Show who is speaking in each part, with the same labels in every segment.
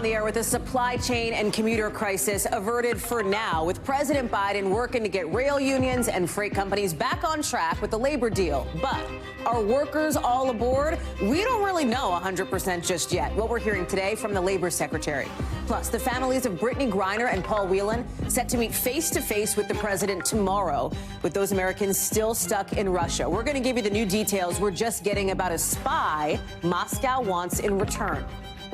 Speaker 1: the air with a supply chain and commuter crisis averted for now, with President Biden working to get rail unions and freight companies back on track with the labor deal. But are workers all aboard? We don't really know 100% just yet. What we're hearing today from the Labor Secretary. Plus, the families of Brittany Griner and Paul Whelan set to meet face-to-face with the president tomorrow, with those Americans still stuck in Russia. We're going to give you the new details we're just getting about a spy Moscow wants in return.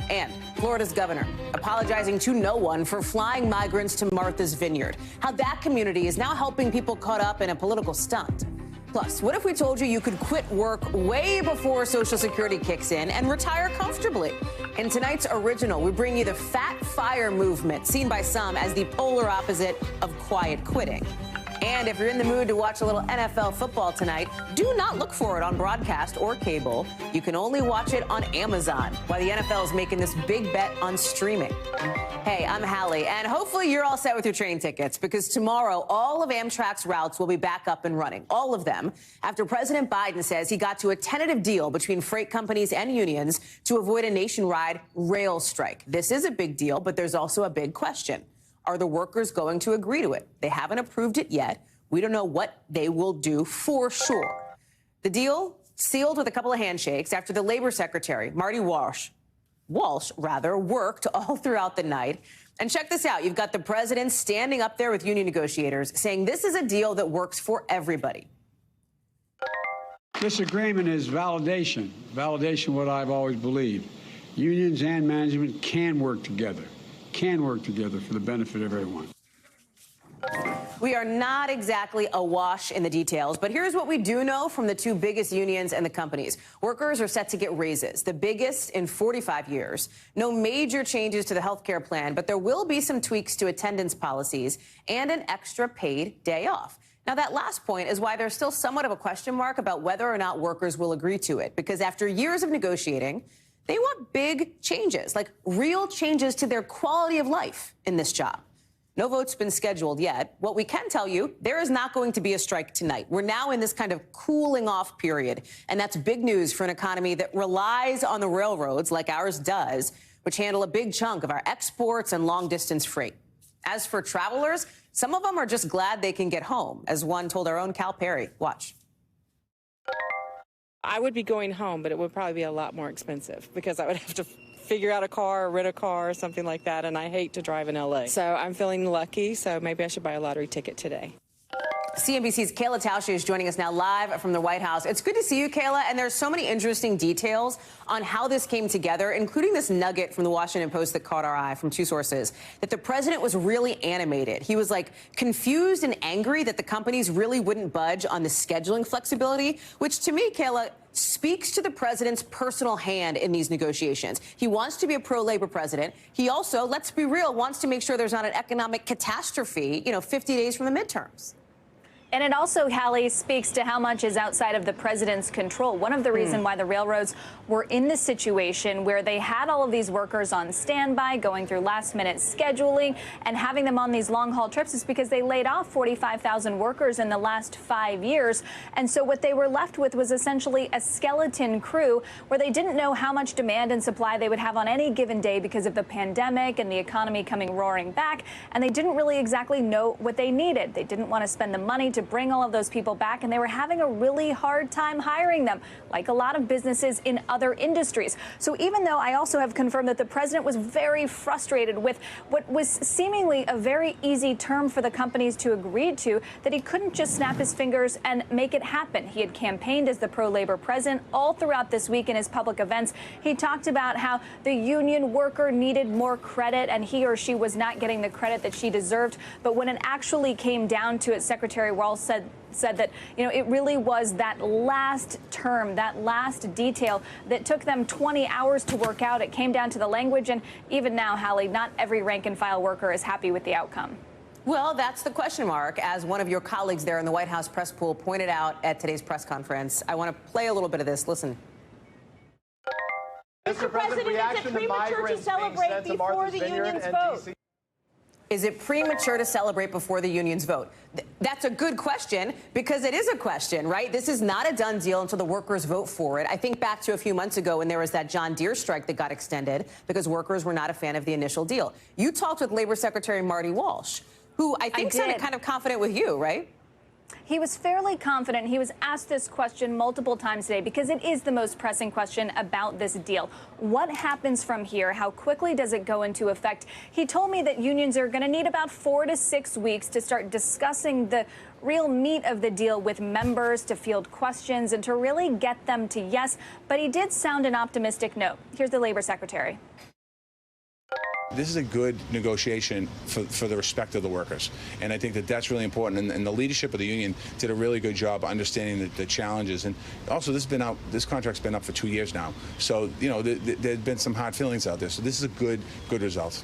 Speaker 1: And Florida's governor apologizing to no one for flying migrants to Martha's Vineyard. How that community is now helping people caught up in a political stunt. Plus, what if we told you you could quit work way before Social Security kicks in and retire comfortably? In tonight's original, we bring you the Fat Fire movement, seen by some as the polar opposite of quiet quitting. And if you're in the mood to watch a little NFL football tonight, do not look for it on broadcast or cable. You can only watch it on Amazon, while the NFL is making this big bet on streaming. Hey, I'm Hallie, and hopefully you're all set with your train tickets, because tomorrow all of Amtrak's routes will be back up and running, all of them, after President Biden says he got to a tentative deal between freight companies and unions to avoid a nationwide rail strike. This is a big deal, but there's also a big question. Are the workers going to agree to it? They haven't approved it yet. We don't know what they will do for sure. The deal sealed with a couple of handshakes after the Labor Secretary, Marty Walsh, worked all throughout the night. And check this out. You've got the president standing up there with union negotiators saying this is a deal that works for everybody.
Speaker 2: This agreement is validation what I've always believed. Unions and management can work together for the benefit of everyone.
Speaker 1: We are not exactly awash in the details, but here's what we do know from the two biggest unions and the companies. Workers are set to get raises, the biggest in 45 years. No major changes to the health care plan, but there will be some tweaks to attendance policies and an extra paid day off. Now, that last point is why there's still somewhat of a question mark about whether or not workers will agree to it, because after years of negotiating, they want big changes, like real changes to their quality of life in this job. No vote's been scheduled yet. What we can tell you, there is not going to be a strike tonight. We're now in this kind of cooling off period, and that's big news for an economy that relies on the railroads, like ours does, which handle a big chunk of our exports and long-distance freight. As for travelers, some of them are just glad they can get home, as one told our own Cal Perry. Watch.
Speaker 3: I would be going home, but it would probably be a lot more expensive because I would have to figure out a car, or rent a car, or something like that, and I hate to drive in L.A. So I'm feeling lucky, so maybe I should buy a lottery ticket today.
Speaker 1: CNBC's Kayla Tausche is joining us now live from the White House. It's good to see you, Kayla, and there's so many interesting details on how this came together, including this nugget from the Washington Post that caught our eye from two sources, that the president was really animated. He was like confused and angry that the companies really wouldn't budge on the scheduling flexibility, which to me, Kayla, speaks to the president's personal hand in these negotiations. He wants to be a pro-labor president. He also, let's be real, wants to make sure there's not an economic catastrophe, 50 days from the midterms.
Speaker 4: And it also, Hallie, speaks to how much is outside of the president's control. One of the reasons why the railroads were in this situation where they had all of these workers on standby, going through last-minute scheduling and having them on these long-haul trips is because they laid off 45,000 workers in the last 5 years. And so what they were left with was essentially a skeleton crew where they didn't know how much demand and supply they would have on any given day because of the pandemic and the economy coming roaring back. And they didn't really exactly know what they needed. They didn't want to spend the money to bring all of those people back, and they were having a really hard time hiring them, like a lot of businesses in other industries. So even though I also have confirmed that the president was very frustrated with what was seemingly a very easy term for the companies to agree to, that he couldn't just snap his fingers and make it happen. He had campaigned as the pro-labor president all throughout this week in his public events. He talked about how the union worker needed more credit, and he or she was not getting the credit that she deserved. But when it actually came down to it, Secretary Walsh said that, it really was that last term, that last detail that took them 20 hours to work out. It came down to the language. And even now, Hallie, not every rank and file worker is happy with the outcome.
Speaker 1: Well, that's the question mark, as one of your colleagues there in the White House press pool pointed out at today's press conference. I want to play a little bit of this. Listen.
Speaker 5: Mr. President, is it premature to celebrate before the union's vote?
Speaker 1: Is it premature to celebrate before the unions vote? That's a good question, because it is a question, right? This is not a done deal until the workers vote for it. I think back to a few months ago when there was that John Deere strike that got extended because workers were not a fan of the initial deal. You talked with Labor Secretary Marty Walsh, who I think sounded kind of confident with you, right?
Speaker 4: He was fairly confident. He was asked this question multiple times today because it is the most pressing question about this deal. What happens from here? How quickly does it go into effect? He told me that unions are going to need about 4 to 6 weeks to start discussing the real meat of the deal with members, to field questions and to really get them to yes. But he did sound an optimistic note. Here's the Labor Secretary.
Speaker 5: This is a good negotiation for the respect of the workers, and I think that that's really important. And the leadership of the union did a really good job understanding the challenges. And also, this contract's been up for 2 years now, so there's been some hard feelings out there. So this is a good result.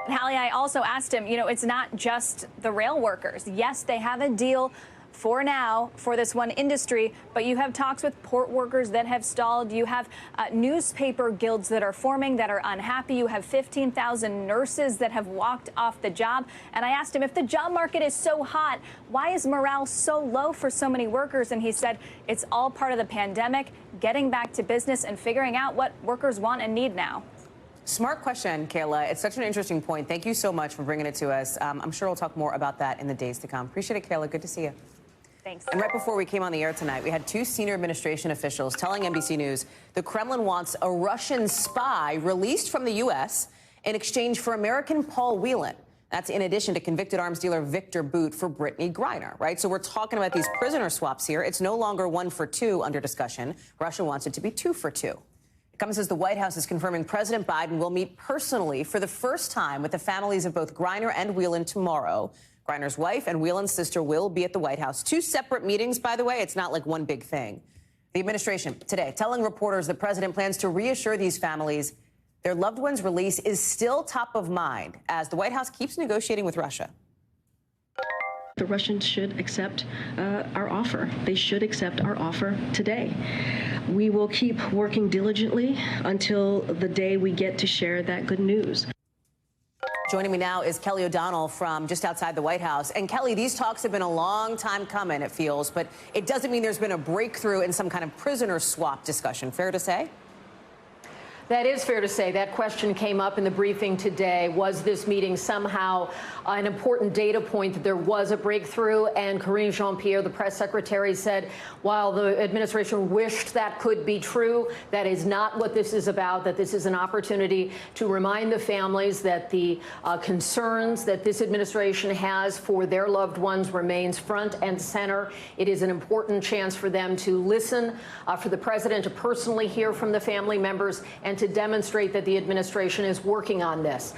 Speaker 4: Hallie, I also asked him, it's not just the rail workers. Yes, they have a deal for now for this one industry, but you have talks with port workers that have stalled. You have newspaper guilds that are forming that are unhappy. You have 15,000 nurses that have walked off the job. And I asked him, if the job market is so hot, why is morale so low for so many workers? And he said it's all part of the pandemic, getting back to business and figuring out what workers want and need now.
Speaker 1: Smart question, Kayla. It's such an interesting point. Thank you so much for bringing it to us. I'm sure we'll talk more about that in the days to come. Appreciate it, Kayla. Good to see you.
Speaker 4: Thanks.
Speaker 1: And right before we came on the air tonight, we had 2 senior administration officials telling NBC News the Kremlin wants a Russian spy released from the U.S. in exchange for American Paul Whelan. That's in addition to convicted arms dealer Victor Boot for Brittany Griner, right? So we're talking about these prisoner swaps here. It's no longer 1 for 2 under discussion. Russia wants it to be 2 for 2. It comes as the White House is confirming President Biden will meet personally for the first time with the families of both Griner and Whelan tomorrow. Griner's wife and Whelan's sister will be at the White House. 2 separate meetings, by the way. It's not like one big thing. The administration today telling reporters the president plans to reassure these families their loved one's release is still top of mind as the White House keeps negotiating with Russia.
Speaker 6: The Russians should accept our offer. They should accept our offer today. We will keep working diligently until the day we get to share that good news.
Speaker 1: Joining me now is Kelly O'Donnell from just outside the White House. And Kelly, these talks have been a long time coming, it feels, but it doesn't mean there's been a breakthrough in some kind of prisoner swap discussion. Fair to say?
Speaker 7: That is fair to say. That question came up in the briefing today. Was this meeting somehow an important data point that there was a breakthrough? And Karine Jean-Pierre, the press secretary, said while the administration wished that could be true, that is not what this is about, that this is an opportunity to remind the families that the concerns that this administration has for their loved ones remains front and center. It is an important chance for them to listen, for the president to personally hear from the family members, and to demonstrate that the administration is working on this.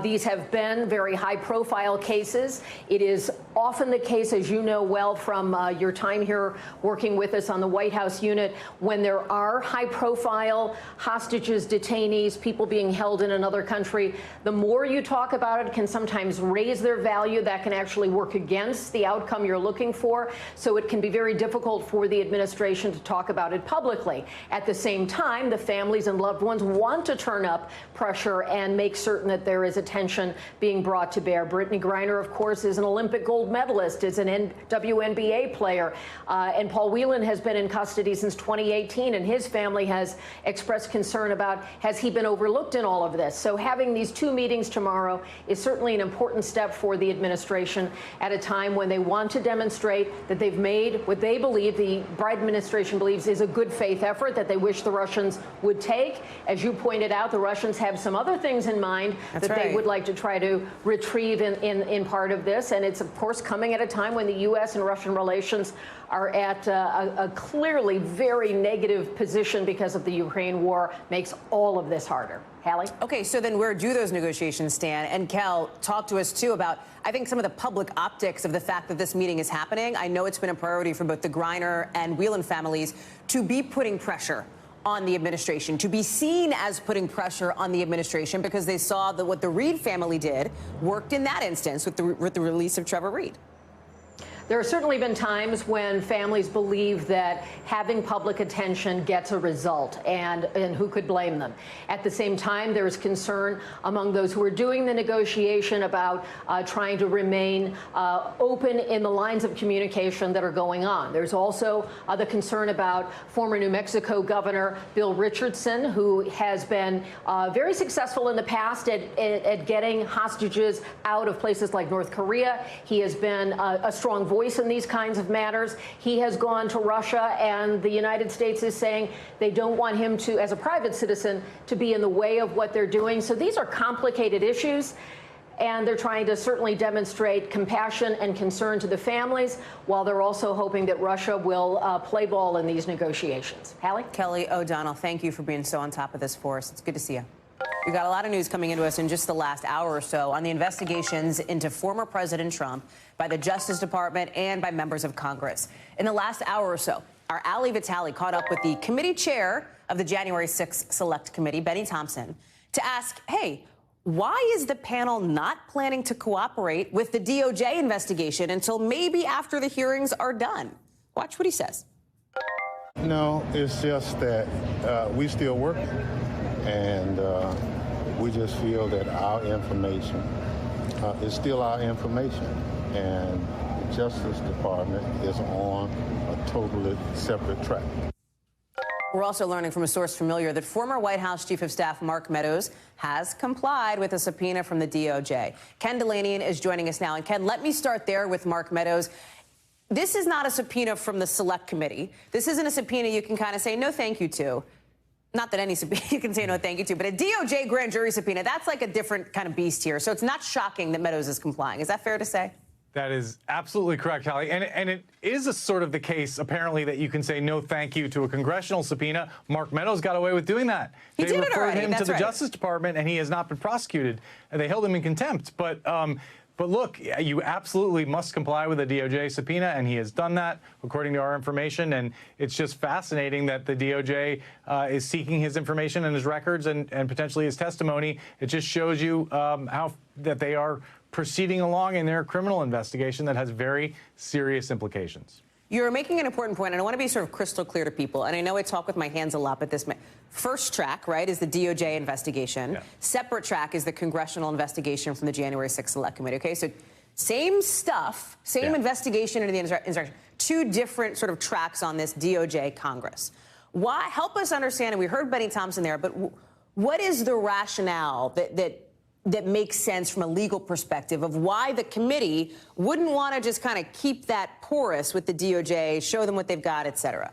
Speaker 7: These have been very high-profile cases. It is often the case, as you know well from your time here working with us on the White House unit, when there are high-profile hostages, detainees, people being held in another country, the more you talk about it can sometimes raise their value. That can actually work against the outcome you're looking for. So it can be very difficult for the administration to talk about it publicly. At the same time, the families and loved ones want to turn up pressure and make certain that there is attention being brought to bear. Brittany Griner, of course, is an Olympic gold medalist, is an WNBA player, and Paul Whelan has been in custody since 2018, and his family has expressed concern about has he been overlooked in all of this. So having these 2 meetings tomorrow is certainly an important step for the administration at a time when they want to demonstrate that they've made what they believe, the Biden administration believes, is a good faith effort that they wish the Russians would take. As you pointed out, the Russians have some other things in mind that they would like to try to retrieve in part of this. And it's, of course, coming at a time when the U.S. and Russian relations are at a clearly very negative position because of the Ukraine war, makes all of this harder. Hallie?
Speaker 1: Okay, so then where do those negotiations stand? And Kel, talk to us, too, about, I think, some of the public optics of the fact that this meeting is happening. I know it's been a priority for both the Griner and Whelan families to be putting pressure on the administration, to be seen as putting pressure on the administration because they saw that what the Reid family did worked in that instance with the release of Trevor Reid.
Speaker 7: There have certainly been times when families believe that having public attention gets a result, and who could blame them? At the same time, there is concern among those who are doing the negotiation about trying to remain open in the lines of communication that are going on. There's also the concern about former New Mexico Governor Bill Richardson, who has been very successful in the past at getting hostages out of places like North Korea. He has been a strong voice in these kinds of matters. He has gone to Russia, and the United States is saying they don't want him to, as a private citizen, to be in the way of what they're doing. So these are complicated issues, and they're trying to certainly demonstrate compassion and concern to the families, while they're also hoping that Russia will play ball in these negotiations. Hallie?
Speaker 1: Kelly O'Donnell, thank you for being so on top of this for us. It's good to see you. We've got a lot of news coming into us in just the last hour or so on the investigations into former President Trump by the Justice Department and by members of Congress. In the last hour or so, our Allie Vitale caught up with the committee chair of the January 6th Select Committee, Benny Thompson, to ask, hey, why is the panel not planning to cooperate with the DOJ investigation until maybe after the hearings are done? Watch what he says.
Speaker 8: No, it's just that we still working, and we just feel that our information is still our information, and the Justice Department is on a totally separate track.
Speaker 1: We're also learning from a source familiar that former White House Chief of Staff Mark Meadows has complied with a subpoena from the DOJ. Ken Delanian is joining us now. And Ken, let me start there with Mark Meadows. This is not a subpoena from the Select Committee. This isn't a subpoena you can kind of say no thank you to. Not that any subpoena you can say no thank you to, but a DOJ grand jury subpoena, that's like a different kind of beast here. So it's not shocking that Meadows is complying. Is that fair to say?
Speaker 9: That is absolutely correct, Hallie. And it is a sort of the case, apparently, that you can say no thank you to a congressional subpoena. Mark Meadows got away with doing that.
Speaker 1: He did it already.
Speaker 9: They referred him
Speaker 1: That's
Speaker 9: to the
Speaker 1: right.
Speaker 9: Justice Department, and he has not been prosecuted. And they held him in contempt. But look, you absolutely must comply with a DOJ subpoena, and he has done that, according to our information. And it's just fascinating that the DOJ is seeking his information and his records and potentially his testimony. It just shows you how that they are proceeding along in their criminal investigation that has very serious implications.
Speaker 1: You're making an important point, and I want to be sort of crystal clear to people. And I know I talk with my hands a lot, but this first track, right, is the DOJ investigation. Yeah. Separate track is the congressional investigation from the January 6th Select Committee. Okay, so same stuff, same investigation into the insurrection. Two different sort of tracks on this DOJ Congress. Why? Help us understand, and we heard Benny Thompson there, but what is the rationale that makes sense from a legal perspective of why the committee wouldn't want to just kind of keep that porous with the DOJ, show them what they've got, et cetera?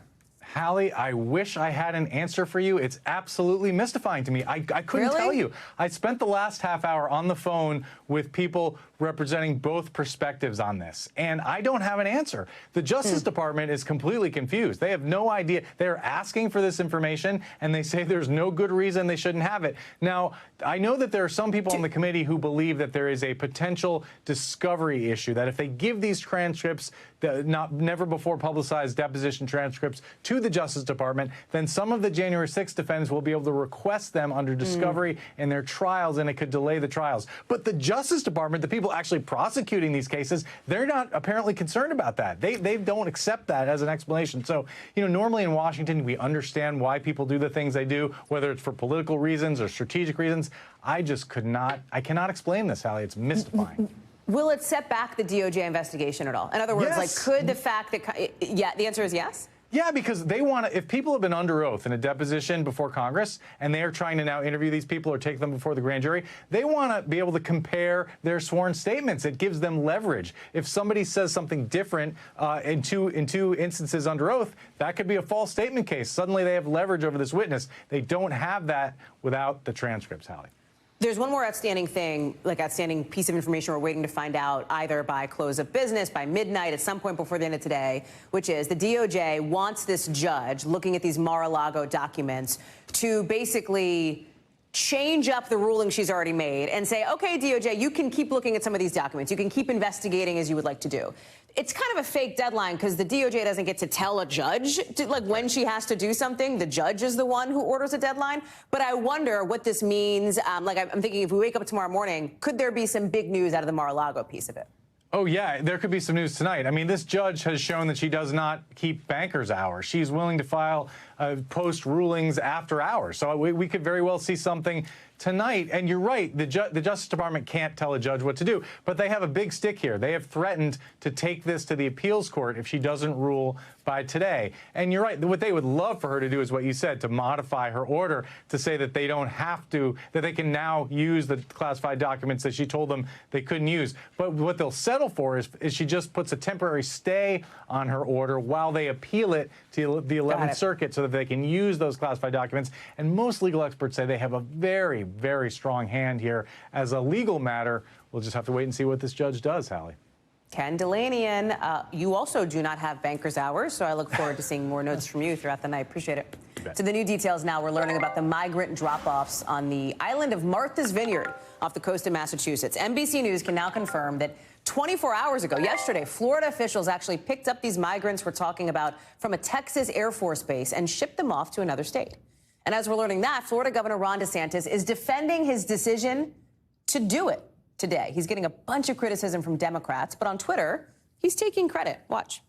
Speaker 9: Hallie, I wish I had an answer for you. It's absolutely mystifying to me. I couldn't tell you. I spent the last half hour on the phone with people representing both perspectives on this, and I don't have an answer. The Justice Department is completely confused. They have no idea. They're asking for this information, and they say there's no good reason they shouldn't have it. Now, I know that there are some people on the committee who believe that there is a potential discovery issue, that if they give these transcripts, never before publicized deposition transcripts, to the Justice Department, then some of the January 6th defendants will be able to request them under discovery in their trials, and it could delay the trials. But the Justice Department, the people actually prosecuting these cases, they're not apparently concerned about that. They don't accept that as an explanation. So, you know, normally in Washington, we understand why people do the things they do, whether it's for political reasons or strategic reasons. I cannot explain this, Hallie. It's mystifying.
Speaker 1: Will it set back the DOJ investigation at all? In other words, like, could the fact that, the answer is yes?
Speaker 9: Yeah, because they want to, if people have been under oath in a deposition before Congress and they are trying to now interview these people or take them before the grand jury, they want to be able to compare their sworn statements. It gives them leverage. If somebody says something different in two instances under oath, that could be a false statement case. Suddenly they have leverage over this witness. They don't have that without the transcripts, Hallie.
Speaker 1: There's one more outstanding thing, like outstanding piece of information we're waiting to find out either by close of business, by midnight, at some point before the end of today, which is the DOJ wants this judge looking at these Mar-a-Lago documents to basically change up the ruling she's already made and say, okay, DOJ, you can keep looking at some of these documents. You can keep investigating as you would like to do. It's kind of a fake deadline because the DOJ doesn't get to tell a judge when she has to do something. The judge is the one who orders a deadline. But I wonder what this means. I'm thinking if we wake up tomorrow morning, could there be some big news out of the Mar-a-Lago piece of it?
Speaker 9: Oh, yeah, there could be some news tonight. I mean, this judge has shown that she does not keep banker's hours. She's willing to file post rulings after hours. So we could very well see something tonight. And you're right, the Justice Department can't tell a judge what to do, but they have a big stick here. They have threatened to take this to the appeals court if she doesn't rule by today. And you're right, what they would love for her to do is what you said, to modify her order to say that they don't have to, that they can now use the classified documents that she told them they couldn't use. But what they'll settle for is she just puts a temporary stay on her order while they appeal it to the 11th Circuit so that they can use those classified documents. And most legal experts say they have a very, very strong hand here. As a legal matter, we'll just have to wait and see what this judge does, Hallie.
Speaker 1: Ken Delanian, you also do not have banker's hours, so I look forward to seeing more notes from you throughout the night. Appreciate it. To the new details now, we're learning about the migrant drop-offs on the island of Martha's Vineyard off the coast of Massachusetts. NBC News can now confirm that 24 hours ago, yesterday, Florida officials actually picked up these migrants we're talking about from a Texas Air Force base and shipped them off to another state. And as we're learning that, Florida Governor Ron DeSantis is defending his decision to do it today. He's getting a bunch of criticism from Democrats, but on Twitter, he's taking credit. Watch.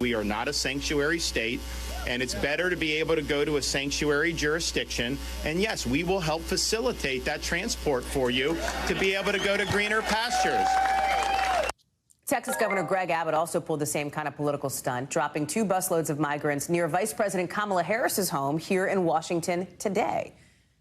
Speaker 10: We are not a sanctuary state, and it's better to be able to go to a sanctuary jurisdiction. And yes, we will help facilitate that transport for you to be able to go to greener pastures.
Speaker 1: Texas Governor Greg Abbott also pulled the same kind of political stunt, dropping 2 busloads of migrants near Vice President Kamala Harris's home here in Washington today,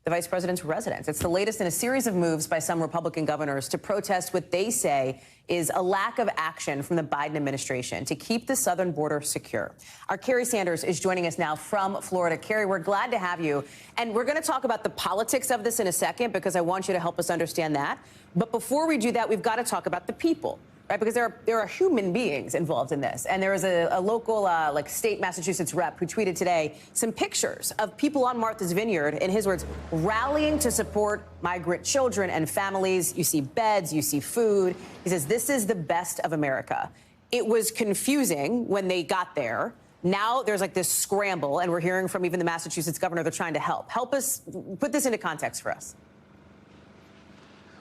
Speaker 1: the vice president's residence. It's the latest in a series of moves by some Republican governors to protest what they say is a lack of action from the Biden administration to keep the southern border secure. Our Carrie Sanders is joining us now from Florida. Carrie, we're glad to have you. And we're going to talk about the politics of this in a second because I want you to help us understand that. But before we do that, we've got to talk about the people. Right, because there are human beings involved in this. And there is a local, like, state Massachusetts rep who tweeted today some pictures of people on Martha's Vineyard, in his words, rallying to support migrant children and families. You see beds, you see food. He says, this is the best of America. It was confusing when they got there. Now there's like this scramble, and we're hearing from even the Massachusetts governor they're trying to help. Help us put this into context for us.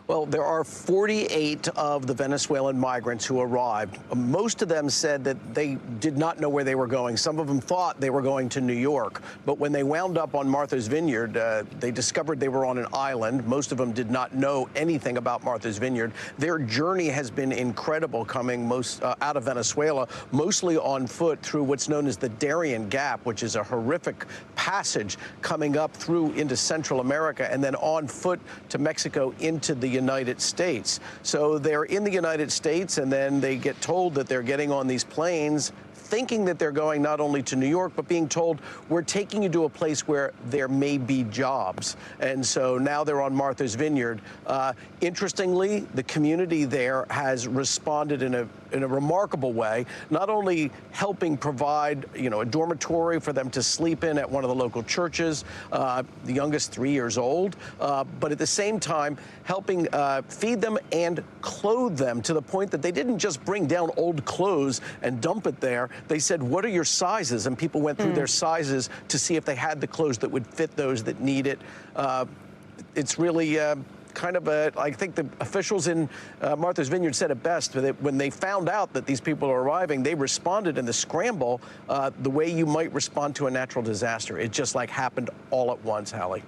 Speaker 11: Well, there are 48 of the Venezuelan migrants who arrived. Most of them said that they did not know where they were going. Some of them thought they were going to New York. But when they wound up on Martha's Vineyard, they discovered they were on an island. Most of them did not know anything about Martha's Vineyard. Their journey has been incredible, coming out of Venezuela, mostly on foot through what's known as the Darien Gap, which is a horrific passage coming up through into Central America and then on foot to Mexico into the United States. So they're in the United States, and then they get told that they're getting on these planes, thinking that they're going not only to New York, but being told, we're taking you to a place where there may be jobs. And so now they're on Martha's Vineyard. Interestingly, the community there has responded in a remarkable way, not only helping provide, a dormitory for them to sleep in at one of the local churches, the youngest 3 years old, but at the same time, helping feed them and clothe them to the point that they didn't just bring down old clothes and dump it there. They said, what are your sizes? And people went through their sizes to see if they had the clothes that would fit those that need it. It's really kind of I think the officials in Martha's Vineyard said it best, that when they found out that these people are arriving, they responded in the scramble the way you might respond to a natural disaster. It just happened all at once, Hallie.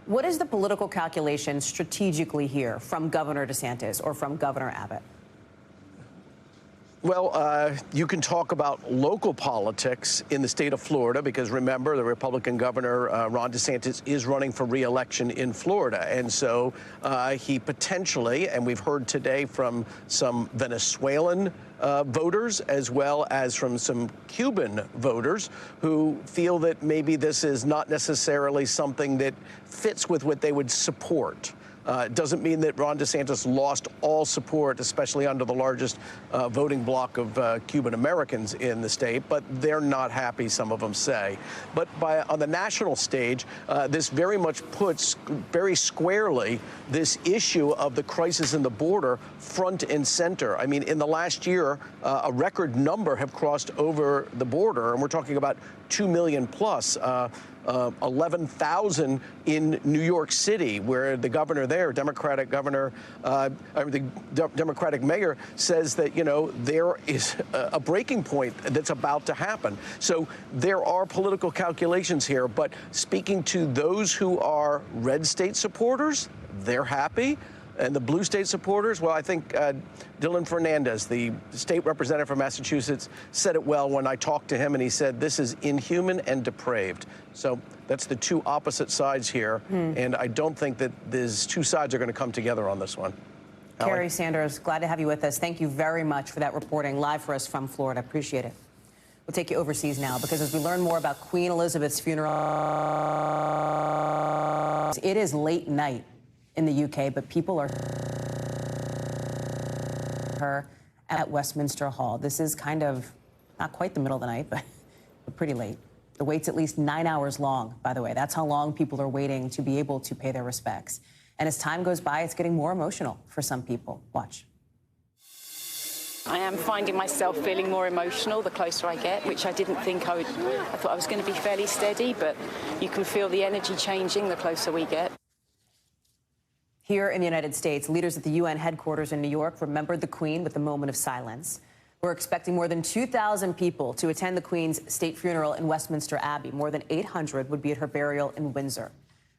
Speaker 1: What is the political calculation strategically here from Governor DeSantis or from Governor Abbott?
Speaker 11: Well, you can talk about local politics in the state of Florida because, remember, the Republican governor, Ron DeSantis, is running for re-election in Florida. And so he potentially, and we've heard today from some Venezuelan voters as well as from some Cuban voters who feel that maybe this is not necessarily something that fits with what they would support. It doesn't mean that Ron DeSantis lost all support, especially under the largest voting bloc of Cuban Americans in the state, but they're not happy, some of them say. But on the national stage, this very much puts very squarely this issue of the crisis in the border front and center. I mean, in the last year, a record number have crossed over the border, and we're talking about 2 million plus. 11,000 in New York City, where the governor there, Democratic governor, the Democratic mayor says that, there is a breaking point that's about to happen. So there are political calculations here, but speaking to those who are red state supporters, they're happy. And the blue state supporters, well, I think Dylan Fernandez, the state representative from Massachusetts, said it well when I talked to him, and he said this is inhuman and depraved. So that's the two opposite sides here, and I don't think that these two sides are going to come together on this one.
Speaker 1: Kerry
Speaker 11: Hallie?
Speaker 1: Sanders, glad to have you with us. Thank you very much for that reporting live for us from Florida. Appreciate it. We'll take you overseas now, because as we learn more about Queen Elizabeth's funeral, it is late night in the UK, but people are her at Westminster Hall. This is kind of not quite the middle of the night, but pretty late. The wait's at least 9 hours long, by the way. That's how long people are waiting to be able to pay their respects. And as time goes by, it's getting more emotional for some people. Watch.
Speaker 12: I am finding myself feeling more emotional the closer I get, which I didn't think I would. I thought I was going to be fairly steady, but you can feel the energy changing the closer we get.
Speaker 1: Here in the United States, leaders at the UN headquarters in New York remembered the Queen with a moment of silence. We're expecting more than 2,000 people to attend the Queen's state funeral in Westminster Abbey. More than 800 would be at her burial in Windsor.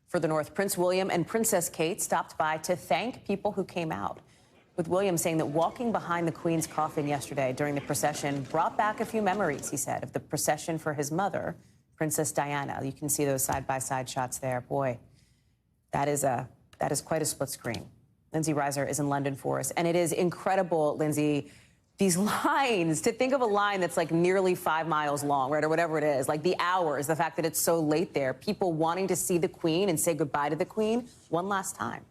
Speaker 1: Further north, Prince William and Princess Kate stopped by to thank people who came out, with William saying that walking behind the Queen's coffin yesterday during the procession brought back a few memories, he said, of the procession for his mother, Princess Diana. You can see those side-by-side shots there. Boy, that is quite a split screen. Lindsay Reiser is in London for us. And it is incredible, Lindsay, these lines, to think of a line that's like nearly 5 miles long, right, or whatever it is, like the hours, the fact that it's so late there, people wanting to see the Queen and say goodbye to the Queen one last time.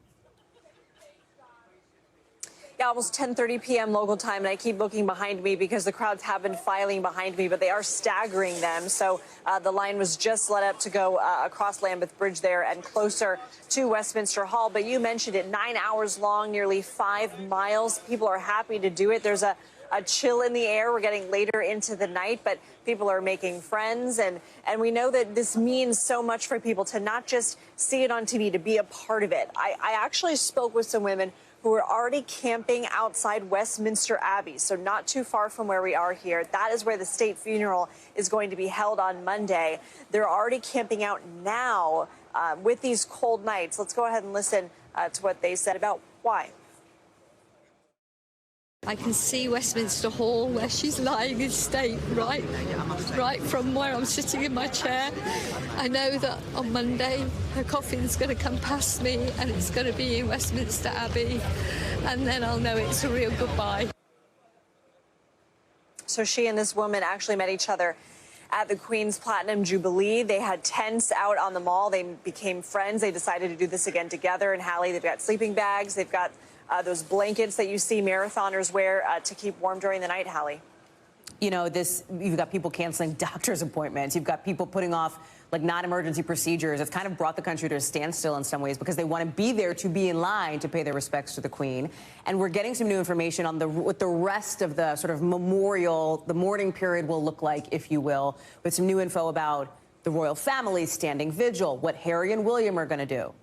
Speaker 13: Yeah, almost 10:30 p.m. local time, and I keep looking behind me because the crowds have been filing behind me, but they are staggering them. So the line was just let up to go across Lambeth Bridge there and closer to Westminster Hall. But you mentioned it, 9 hours long, nearly 5 miles. People are happy to do it. There's a chill in the air. We're getting later into the night, but people are making friends. And we know that this means so much for people to not just see it on TV, to be a part of it. I actually spoke with some women who are already camping outside Westminster Abbey, so not too far from where we are here. That is where the state funeral is going to be held on Monday. They're already camping out now with these cold nights. Let's go ahead and listen to what they said about why.
Speaker 14: I can see Westminster Hall where she's lying in state, right from where I'm sitting in my chair. I know that on Monday her coffin's going to come past me and it's going to be in Westminster Abbey, and then I'll know it's a real goodbye.
Speaker 13: So she and this woman actually met each other at the Queen's Platinum Jubilee. They had tents out on the mall. They became friends. They decided to do this again together. And Hallie, they've got sleeping bags. They've got those blankets that you see marathoners wear to keep warm during the night, Hallie.
Speaker 1: You know, you've got people canceling doctor's appointments. You've got people putting off, like, non-emergency procedures. It's kind of brought the country to a standstill in some ways because they want to be there to be in line to pay their respects to the Queen. And we're getting some new information on what the rest of the sort of memorial, the mourning period will look like, if you will, with some new info about the royal family standing vigil, what Harry and William are going to do.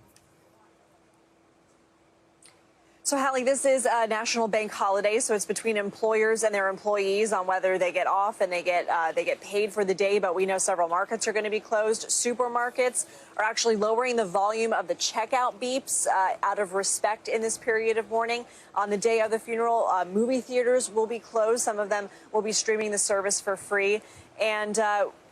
Speaker 13: So, Hallie, this is a national bank holiday, so it's between employers and their employees on whether they get off and they get paid for the day. But we know several markets are going to be closed. Supermarkets are actually lowering the volume of the checkout beeps out of respect in this period of mourning. On the day of the funeral, movie theaters will be closed. Some of them will be streaming the service for free. And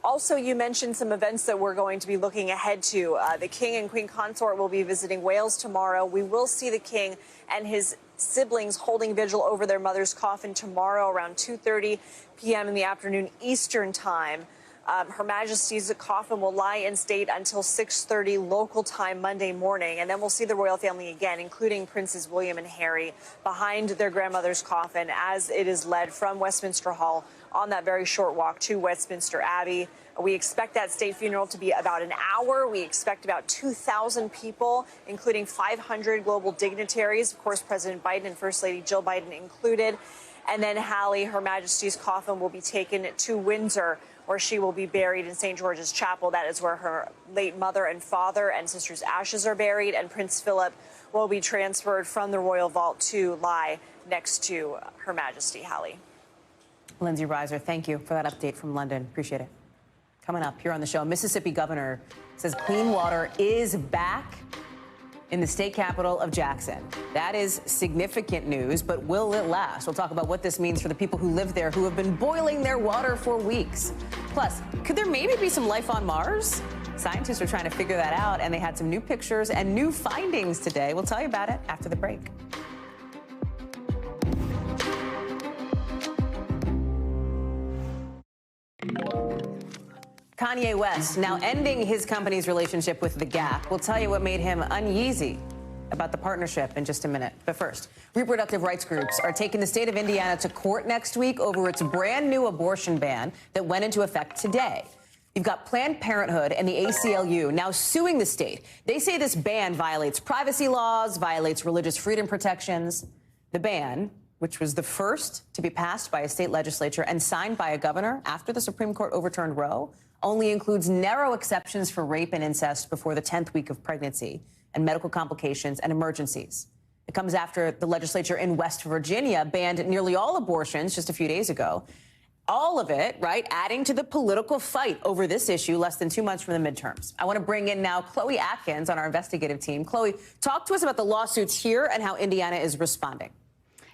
Speaker 13: also, you mentioned some events that we're going to be looking ahead to. The King and Queen Consort will be visiting Wales tomorrow. We will see the King and his siblings holding vigil over their mother's coffin tomorrow around 2:30 p.m. in the afternoon Eastern time. Her Majesty's coffin will lie in state until 6:30 local time Monday morning. And then we'll see the royal family again, including Princes William and Harry, behind their grandmother's coffin as it is led from Westminster Hall on that very short walk to Westminster Abbey. We expect that state funeral to be about an hour. We expect about 2,000 people, including 500 global dignitaries, of course, President Biden and First Lady Jill Biden included. And then Hallie, Her Majesty's coffin will be taken to Windsor, where she will be buried in St. George's Chapel. That is where her late mother and father and sister's ashes are buried. And Prince Philip will be transferred from the royal vault to lie next to Her Majesty Hallie.
Speaker 1: Lindsay Reiser, thank you for that update from London. Appreciate it. Coming up here on the show, Mississippi governor says clean water is back in the state capital of Jackson. That is significant news, but will it last? We'll talk about what this means for the people who live there who have been boiling their water for weeks. Plus, could there maybe be some life on Mars? Scientists are trying to figure that out, and they had some new pictures and new findings today. We'll tell you about it after the break. Kanye West now ending his company's relationship with The Gap. We'll tell you what made him uneasy about the partnership in just a minute. But first, reproductive rights groups are taking the state of Indiana to court next week over its brand new abortion ban that went into effect today. You've got Planned Parenthood and the ACLU now suing the state. They say this ban violates privacy laws, violates religious freedom protections. The ban, which was the first to be passed by a state legislature and signed by a governor after the Supreme Court overturned Roe, only includes narrow exceptions for rape and incest before the 10th week of pregnancy and medical complications and emergencies. It comes after the legislature in West Virginia banned nearly all abortions just a few days ago. All of it, right, adding to the political fight over this issue less than 2 months from the midterms. I want to bring in now Chloe Atkins on our investigative team. Chloe, talk to us about the lawsuits here and how Indiana is responding.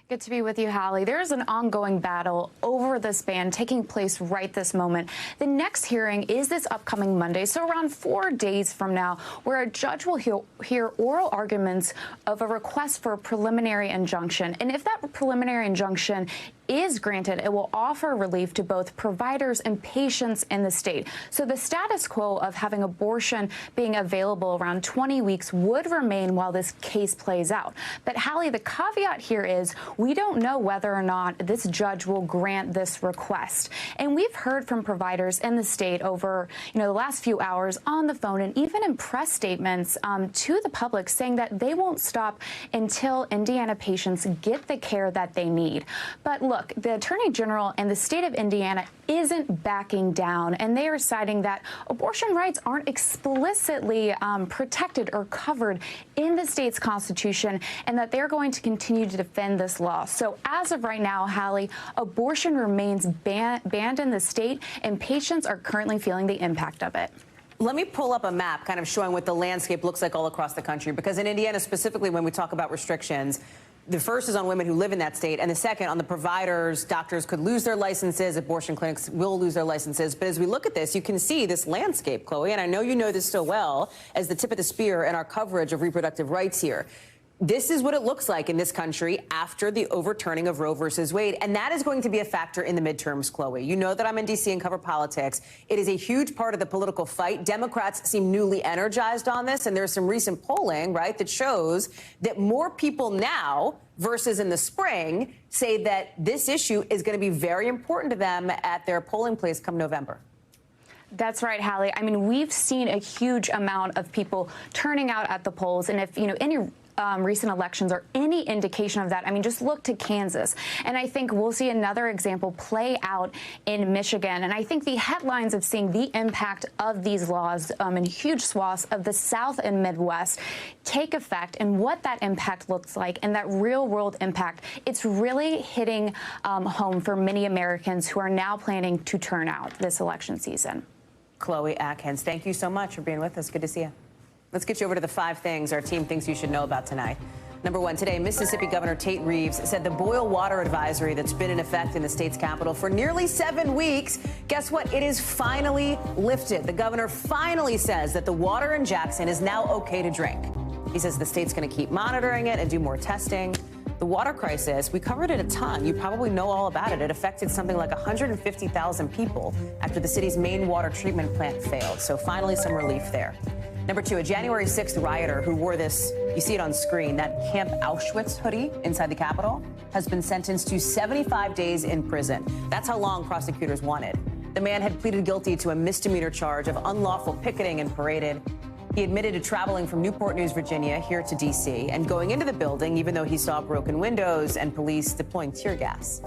Speaker 15: Good to be with you, Hallie. There is an ongoing battle over this ban taking place right this moment. The next hearing is this upcoming Monday, so around 4 days from now, where a judge will hear oral arguments of a request for a preliminary injunction. And if that preliminary injunction is granted, it will offer relief to both providers and patients in the state. So the status quo of having abortion being available around 20 weeks would remain while this case plays out. But Hallie, the caveat here is we don't know whether or not this judge will grant this request. And we've heard from providers in the state over, the last few hours on the phone and even in press statements to the public saying that they won't stop until Indiana patients get the care that they need. But look, the Attorney General and the state of Indiana isn't backing down, and they are citing that abortion rights aren't explicitly protected or covered in the state's constitution, and that they're going to continue to defend this law. So as of right now, Hallie, abortion remains banned in the state, and patients are currently feeling the impact of it.
Speaker 1: Let me pull up a map kind of showing what the landscape looks like all across the country, because in Indiana specifically, when we talk about restrictions, the first is on women who live in that state, and the second on the providers. Doctors could lose their licenses, abortion clinics will lose their licenses. But as we look at this, you can see this landscape, Chloe, and I know you know this so well as the tip of the spear in our coverage of reproductive rights here. This is what it looks like in this country after the overturning of Roe versus Wade. And that is going to be a factor in the midterms, Chloe. You know that I'm in D.C. and cover politics. It is a huge part of the political fight. Democrats seem newly energized on this. And there's some recent polling, right, that shows that more people now versus in the spring say that this issue is going to be very important to them at their polling place come November.
Speaker 15: That's right, Hallie. I mean, we've seen a huge amount of people turning out at the polls. And if, any recent elections or any indication of that, I mean, just look to Kansas. And I think we'll see another example play out in Michigan. And I think the headlines of seeing the impact of these laws in huge swaths of the South and Midwest take effect and what that impact looks like and that real world impact, it's really hitting home for many Americans who are now planning to turn out this election season.
Speaker 1: Chloe Atkins, thank you so much for being with us. Good to see you. Let's get you over to the 5 things our team thinks you should know about tonight. Number 1, today, Mississippi Governor Tate Reeves said the boil water advisory that's been in effect in the state's capital for nearly 7 weeks, guess what? It is finally lifted. The governor finally says that the water in Jackson is now okay to drink. He says the state's going to keep monitoring it and do more testing. The water crisis, we covered it a ton. You probably know all about it. It affected something like 150,000 people after the city's main water treatment plant failed. So finally, some relief there. Number 2, a January 6th rioter who wore this, you see it on screen, that Camp Auschwitz hoodie inside the Capitol, has been sentenced to 75 days in prison. That's how long prosecutors wanted. The man had pleaded guilty to a misdemeanor charge of unlawful picketing and paraded. He admitted to traveling from Newport News, Virginia, here to D.C. and going into the building, even though he saw broken windows and police deploying tear gas.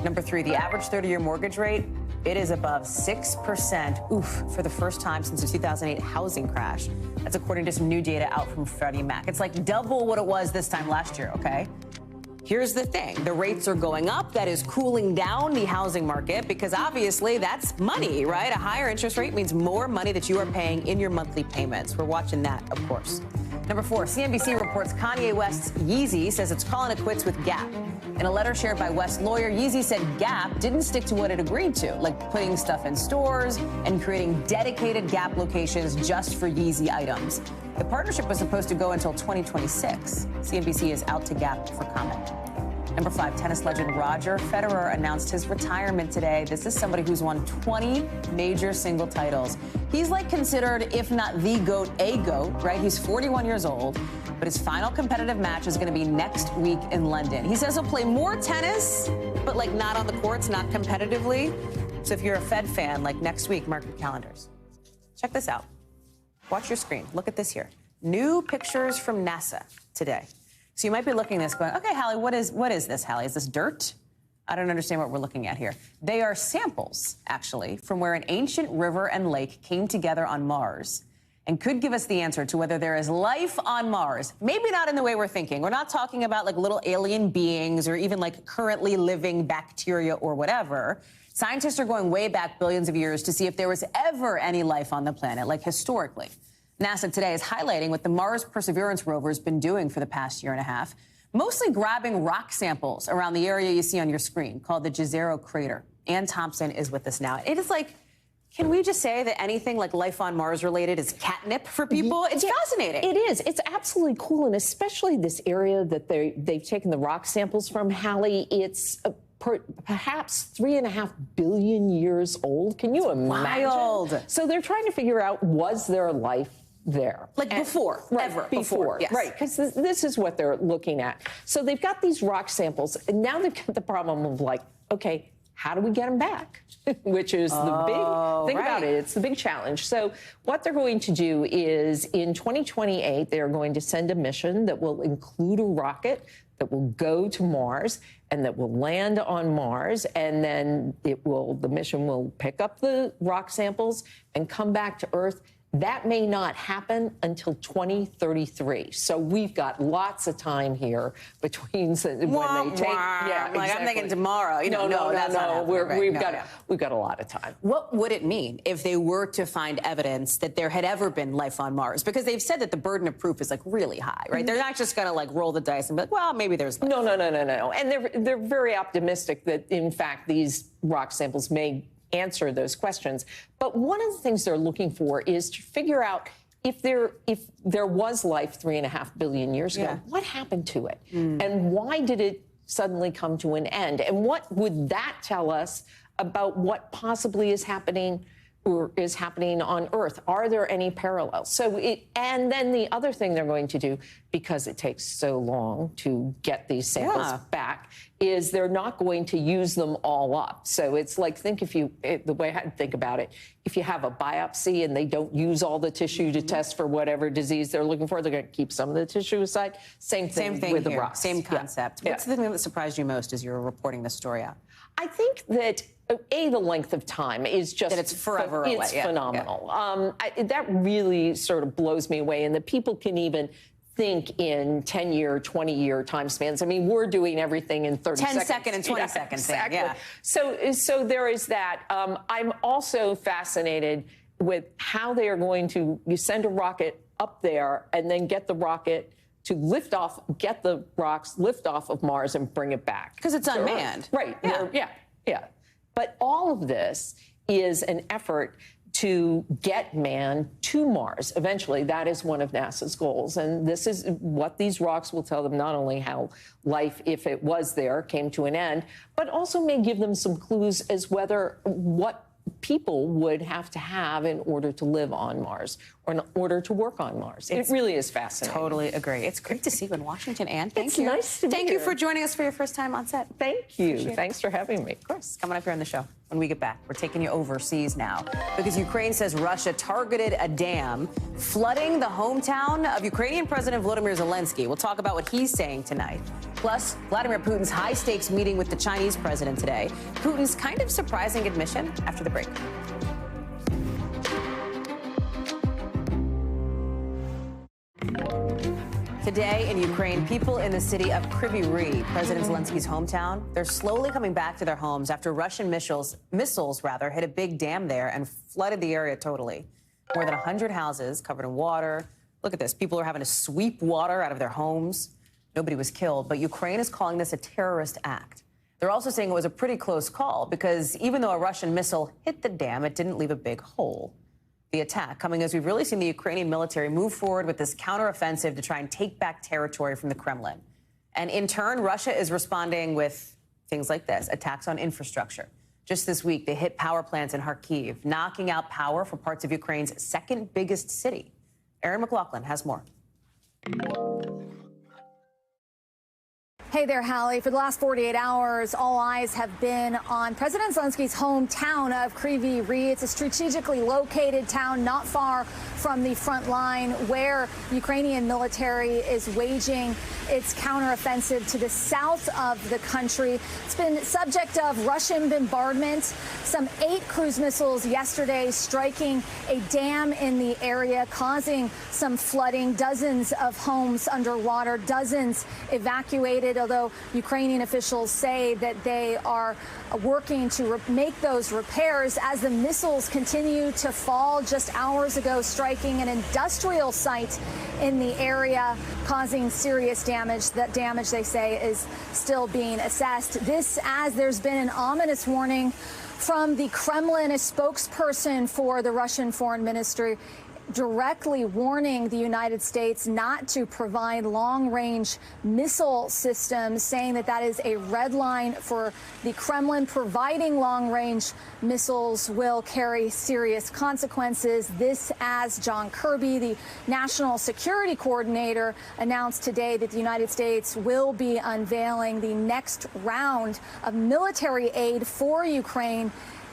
Speaker 1: Number 3, the average 30-year mortgage rate It is above 6%, for the first time since the 2008 housing crash. That's according to some new data out from Freddie Mac. It's like double what it was this time last year, okay? Here's the thing. The rates are going up. That is cooling down the housing market because obviously that's money, right? A higher interest rate means more money that you are paying in your monthly payments. We're watching that, of course. Number 4, CNBC reports Kanye West's Yeezy says it's calling it quits with Gap. In a letter shared by West lawyer, Yeezy said Gap didn't stick to what it agreed to, like putting stuff in stores and creating dedicated Gap locations just for Yeezy items. The partnership was supposed to go until 2026. CNBC is out to Gap for comment. Number 5, tennis legend Roger Federer announced his retirement today. This is somebody who's won 20 major single titles. He's like considered, if not the GOAT, a GOAT, right? He's 41 years old, but his final competitive match is going to be next week in London. He says he'll play more tennis, but like not on the courts, not competitively. So if you're a Fed fan, like next week, mark your calendars. Check this out. Watch your screen. Look at this here. New pictures from NASA today. So you might be looking at this going, okay, Hallie, what is this, Hallie? Is this dirt? I don't understand what we're looking at here. They are samples, actually, from where an ancient river and lake came together on Mars and could give us the answer to whether there is life on Mars. Maybe not in the way we're thinking. We're not talking about like little alien beings or even like currently living bacteria or whatever. Scientists are going way back billions of years to see if there was ever any life on the planet, like historically. NASA today is highlighting what the Mars Perseverance rover has been doing for the past year and a half, mostly grabbing rock samples around the area you see on your screen called the Jezero Crater. Ann Thompson is with us now. It is like, can we just say that anything like life on Mars related is catnip for people? It's fascinating.
Speaker 16: It is. It's absolutely cool, and especially this area that they've taken the rock samples from, Hallie. It's perhaps 3.5 billion years old. Can you imagine?
Speaker 1: Wild.
Speaker 16: So they're trying to figure out, was there life there?
Speaker 1: Like before,
Speaker 16: right,
Speaker 1: ever.
Speaker 16: Before,
Speaker 1: yes.
Speaker 16: Right, because this is what they're looking at. So they've got these rock samples, and now they've got the problem of like, okay, how do we get them back? Which is the big thing about it. It's the big challenge. So what they're going to do is in 2028, they're going to send a mission that will include a rocket that will go to Mars and that will land on Mars, and then the mission will pick up the rock samples and come back to Earth. That may not happen until 2033. So we've got lots of time here between when they take. Yeah,
Speaker 1: like
Speaker 16: exactly.
Speaker 1: I'm thinking tomorrow.
Speaker 16: No. We've got a lot of time.
Speaker 1: What would it mean if they were to find evidence that there had ever been life on Mars? Because they've said that the burden of proof is like really high, right? They're not just going to like roll the dice and be like, well, maybe there's life.
Speaker 16: No. And they're very optimistic that in fact these rock samples may answer those questions. But one of the things they're looking for is to figure out if there was life 3.5 billion years ago, what happened to it? And why did it suddenly come to an end? And what would that tell us about what possibly is happening or is happening on Earth? Are there any parallels? And then the other thing they're going to do, because it takes so long to get these samples back, is they're not going to use them all up. So it's like, the way I think about it, if you have a biopsy and they don't use all the tissue to test for whatever disease they're looking for, they're going to keep some of the tissue aside. Same thing with the rocks.
Speaker 1: Same concept. What's the thing that surprised you most as you were reporting this story out?
Speaker 16: I think that the length of time is just
Speaker 1: that it's forever away.
Speaker 16: It's phenomenal. That really sort of blows me away, and that people can even think in 10-year, 20-year time spans. I mean, we're doing everything in 30 seconds.
Speaker 1: 10-second and 20-second thing, yeah.
Speaker 16: So there is that. I'm also fascinated with how they are going to send a rocket up there and then get the rocket to lift off, get the rocks, lift off of Mars and bring it back.
Speaker 1: Because it's unmanned.
Speaker 16: Right. Yeah. But all of this is an effort to get man to Mars. Eventually, that is one of NASA's goals. And this is what these rocks will tell them, not only how life, if it was there, came to an end, but also may give them some clues as whether what people would have to have in order to live on Mars or in order to work on Mars. It really is fascinating.
Speaker 1: Totally agree. It's great to see you in Washington, Ann. Thank you.
Speaker 16: It's nice to be
Speaker 1: Thank
Speaker 16: here.
Speaker 1: you for joining us for your first time on set.
Speaker 16: Thank you. Thanks for having me.
Speaker 1: Of course. Coming up here on the show when we get back. We're taking you overseas now because Ukraine says Russia targeted a dam flooding the hometown of Ukrainian President Volodymyr Zelensky. We'll talk about what he's saying tonight. Plus, Vladimir Putin's high-stakes meeting with the Chinese president today. Putin's kind of surprising admission after the break. Today in Ukraine, people in the city of Kryvyi Rih, President Zelensky's hometown, they're slowly coming back to their homes after Russian missiles hit a big dam there and flooded the area totally. More than 100 houses covered in water. Look at this. People are having to sweep water out of their homes. Nobody was killed, but Ukraine is calling this a terrorist act. They're also saying it was a pretty close call because even though a Russian missile hit the dam, it didn't leave a big hole. The attack coming as we've really seen the Ukrainian military move forward with this counteroffensive to try and take back territory from the Kremlin. And in turn, Russia is responding with things like this, attacks on infrastructure. Just this week, they hit power plants in Kharkiv, knocking out power for parts of Ukraine's second biggest city. Erin McLaughlin has more.
Speaker 17: Hey there, Hallie. For the last 48 hours, all eyes have been on President Zelensky's hometown of Kryvyi Rih. It's a strategically located town not far from the front line where Ukrainian military is waging its counteroffensive to the south of the country. It's been subject of Russian bombardment. Some 8 cruise missiles yesterday striking a dam in the area, causing some flooding, dozens of homes underwater, dozens evacuated, although Ukrainian officials say that they are working to make those repairs as the missiles continue to fall. Just hours ago, striking an industrial site in the area, causing serious damage. That damage, they say, is still being assessed. This as there's been an ominous warning from the Kremlin, a spokesperson for the Russian foreign ministry, directly warning the United States not to provide long-range missile systems, saying that that is a red line for the Kremlin. Providing long-range missiles will carry serious consequences. This as John Kirby, the national security coordinator, announced today that the United States will be unveiling the next round of military aid for Ukraine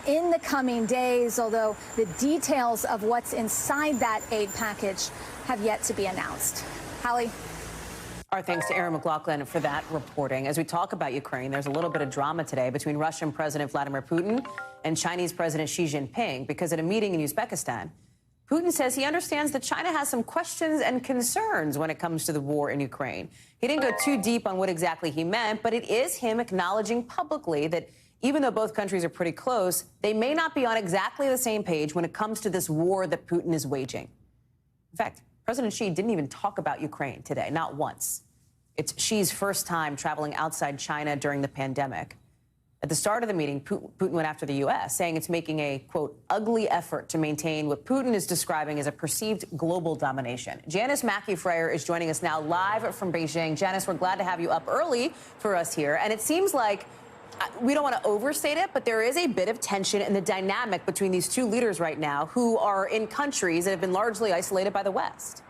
Speaker 17: in the coming days, although the details of what's inside that aid package have yet to be announced. Hallie?
Speaker 1: Our thanks to Erin McLaughlin for that reporting. As we talk about Ukraine, there's a little bit of drama today between Russian President Vladimir Putin and Chinese President Xi Jinping, because at a meeting in Uzbekistan, Putin says he understands that China has some questions and concerns when it comes to the war in Ukraine. He didn't go too deep on what exactly he meant, but it is him acknowledging publicly that even though both countries are pretty close, they may not be on exactly the same page when it comes to this war that Putin is waging. In fact, President Xi didn't even talk about Ukraine today, not once. It's Xi's first time traveling outside China during the pandemic. At the start of the meeting, Putin went after the U.S., saying it's making a, quote, ugly effort to maintain what Putin is describing as a perceived global domination. Janice Mackey-Freyer is joining us now live from Beijing. Janice, we're glad to have you up early for us here. And it seems like we don't want to overstate it, but there is a bit of tension in the dynamic between these two leaders right now who are in countries that have been largely isolated by the West.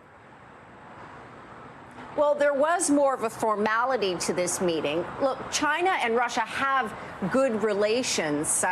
Speaker 18: Well, there was more of a formality to this meeting. Look, China and Russia have good relations.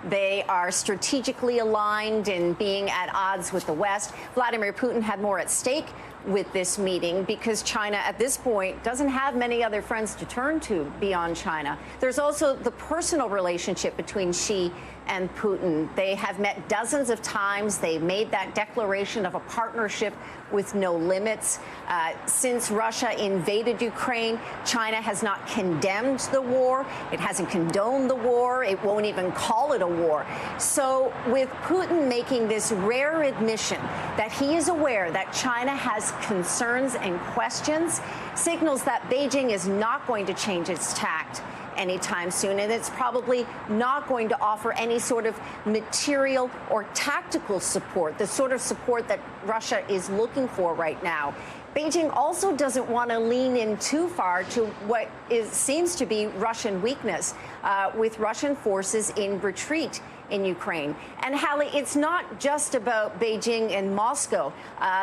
Speaker 18: They are strategically aligned in being at odds with the West. Vladimir Putin had more at stake with this meeting because China at this point doesn't have many other friends to turn to beyond China. There's also the personal relationship between Xi and Putin. They have met dozens of times. They made that declaration of a partnership with no limits. Since Russia invaded Ukraine, China has not condemned the war. It hasn't condoned the war. It won't even call it a war. So with Putin making this rare admission that he is aware that China has concerns and questions, signals that Beijing is not going to change its tact anytime soon, and it's probably not going to offer any sort of material or tactical support, the sort of support that Russia is looking for right now. Beijing also doesn't want to lean in too far to what seems to be Russian weakness, with Russian forces in retreat in Ukraine. And Hallie, it's not just about Beijing and Moscow.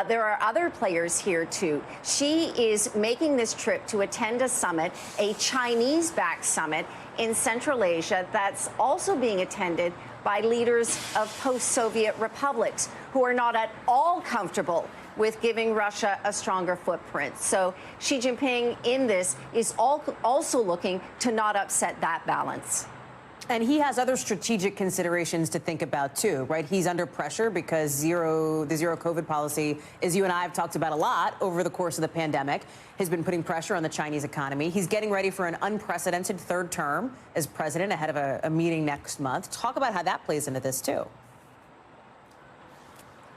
Speaker 18: There are other players here, too. Xi is making this trip to attend a summit, a Chinese-backed summit in Central Asia that's also being attended by leaders of post-Soviet republics who are not at all comfortable with giving Russia a stronger footprint. So Xi Jinping in this is also looking to not upset that balance.
Speaker 1: And he has other strategic considerations to think about, too, right? He's under pressure because the zero COVID policy, as you and I have talked about a lot over the course of the pandemic, has been putting pressure on the Chinese economy. He's getting ready for an unprecedented third term as president ahead of a meeting next month. Talk about how that plays into this, too.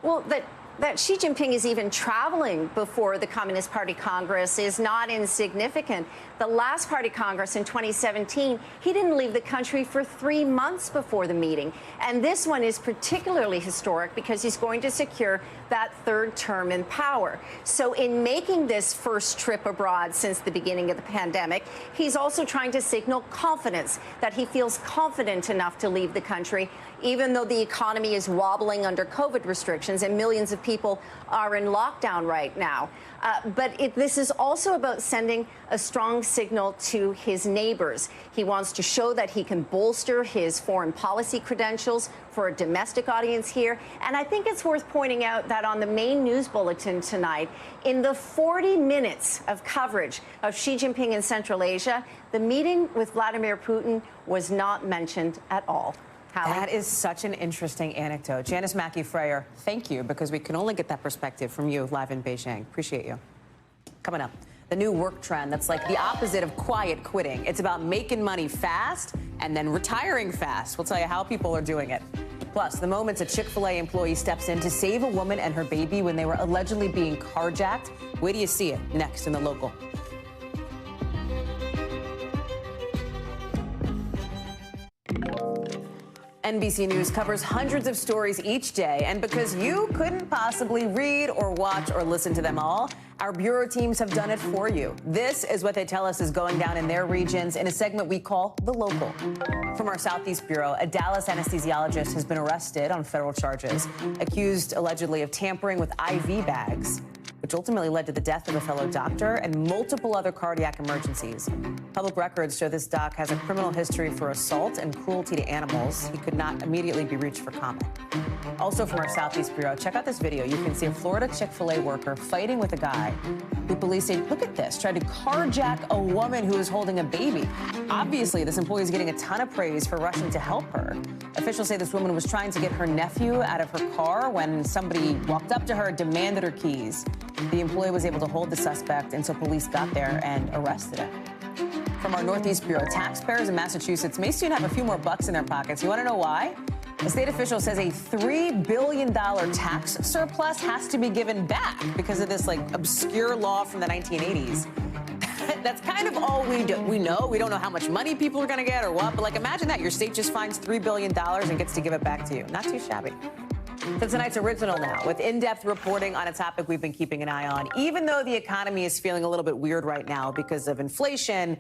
Speaker 18: Well, that Xi Jinping is even traveling before the Communist Party Congress is not insignificant. The last party Congress in 2017, he didn't leave the country for 3 months before the meeting. And this one is particularly historic because he's going to secure that third term in power. So in making this first trip abroad since the beginning of the pandemic, he's also trying to signal confidence, that he feels confident enough to leave the country, even though the economy is wobbling under COVID restrictions and millions of people are in lockdown right now. But this is also about sending a strong signal to his neighbors. He wants to show that he can bolster his foreign policy credentials for a domestic audience here. And I think it's worth pointing out that on the main news bulletin tonight, in the 40 minutes of coverage of Xi Jinping in Central Asia, the meeting with Vladimir Putin was not mentioned at all. Hallie?
Speaker 1: That is such an interesting anecdote. Janice Mackey-Freyer, thank you, because we can only get that perspective from you live in Beijing. Appreciate you. Coming up, the new work trend that's like the opposite of quiet quitting. It's about making money fast and then retiring fast. We'll tell you how people are doing it. Plus, the moments a Chick-fil-A employee steps in to save a woman and her baby when they were allegedly being carjacked. Wait till you see it next in The Local. NBC News covers hundreds of stories each day, and because you couldn't possibly read or watch or listen to them all, our bureau teams have done it for you. This is what they tell us is going down in their regions in a segment we call The Local. From our Southeast Bureau, a Dallas anesthesiologist has been arrested on federal charges, accused allegedly of tampering with IV bags, which ultimately led to the death of a fellow doctor and multiple other cardiac emergencies. Public records show this doc has a criminal history for assault and cruelty to animals. He could not immediately be reached for comment. Also from our Southeast Bureau, check out this video. You can see a Florida Chick-fil-A worker fighting with a guy who police say, look at this, tried to carjack a woman who was holding a baby. Obviously, this employee is getting a ton of praise for rushing to help her. Officials say this woman was trying to get her nephew out of her car when somebody walked up to her, demanded her keys. The employee was able to hold the suspect until police got there and arrested him. From our Northeast Bureau, taxpayers in Massachusetts may soon have a few more bucks in their pockets. You want to know why? A state official says a $3 billion tax surplus has to be given back because of this, obscure law from the 1980s. That's kind of all we do. We don't know how much money people are going to get or what, but, imagine that. Your state just finds $3 billion and gets to give it back to you. Not too shabby. So tonight's Original now, with in-depth reporting on a topic we've been keeping an eye on. Even though the economy is feeling a little bit weird right now because of inflation,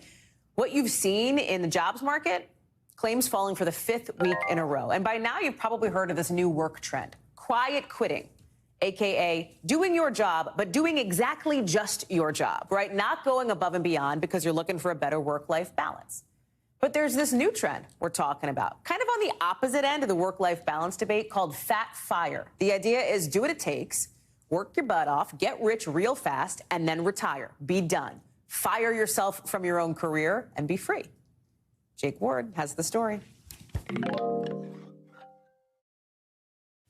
Speaker 1: what you've seen in the jobs market, claims falling for the 5th week in a row. And by now, you've probably heard of this new work trend, quiet quitting, a.k.a. doing your job, but doing exactly just your job, right? Not going above and beyond because you're looking for a better work-life balance. But there's this new trend we're talking about, kind of on the opposite end of the work-life balance debate, called fat fire. The idea is do what it takes, work your butt off, get rich real fast, and then retire. Be done. Fire yourself from your own career and be free. Jake Ward has the story.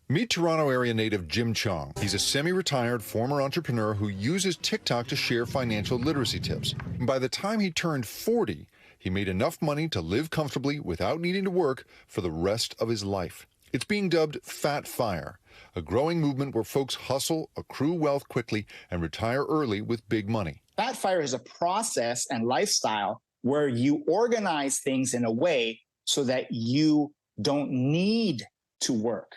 Speaker 19: Meet Toronto area native Jim Chong. He's a semi-retired former entrepreneur who uses TikTok to share financial literacy tips. And by the time he turned 40, he made enough money to live comfortably without needing to work for the rest of his life. It's being dubbed Fat Fire, a growing movement where folks hustle, accrue wealth quickly, and retire early with big money.
Speaker 20: Fat Fire is a process and lifestyle where you organize things in a way so that you don't need to work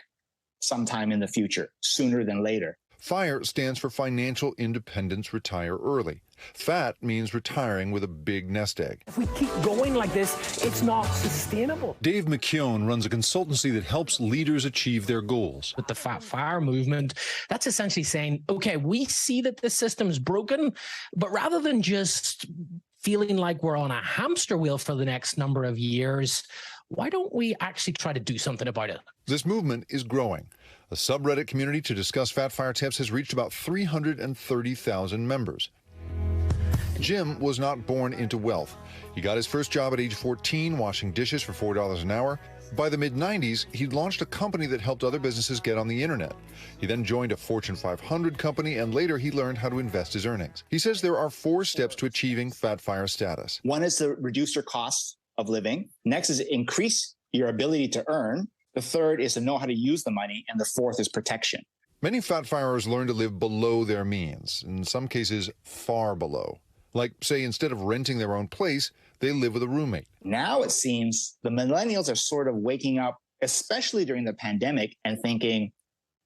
Speaker 20: sometime in the future, sooner than later.
Speaker 19: FIRE stands for Financial Independence Retire Early. FAT means retiring with a big nest egg.
Speaker 21: If we keep going like this, it's not sustainable.
Speaker 19: Dave McKeown runs a consultancy that helps leaders achieve their goals.
Speaker 21: With the Fat Fire movement, that's essentially saying, okay, we see that the system's broken, but rather than just feeling like we're on a hamster wheel for the next number of years, why don't we actually try to do something about it?
Speaker 19: This movement is growing. A subreddit community to discuss fat fire tips has reached about 330,000 members. Jim was not born into wealth. He got his first job at age 14 washing dishes for $4 an hour. By the mid-90s, he'd launched a company that helped other businesses get on the internet. He then joined a Fortune 500 company, and later he learned how to invest his earnings. He says there are 4 steps to achieving fat fire status.
Speaker 20: One is to reduce your cost of living. Next is increase your ability to earn. The third is to know how to use the money. And the fourth is protection.
Speaker 19: Many fat firers learn to live below their means, in some cases far below. Like, say, instead of renting their own place, they live with a roommate.
Speaker 20: Now it seems the millennials are sort of waking up, especially during the pandemic, and thinking,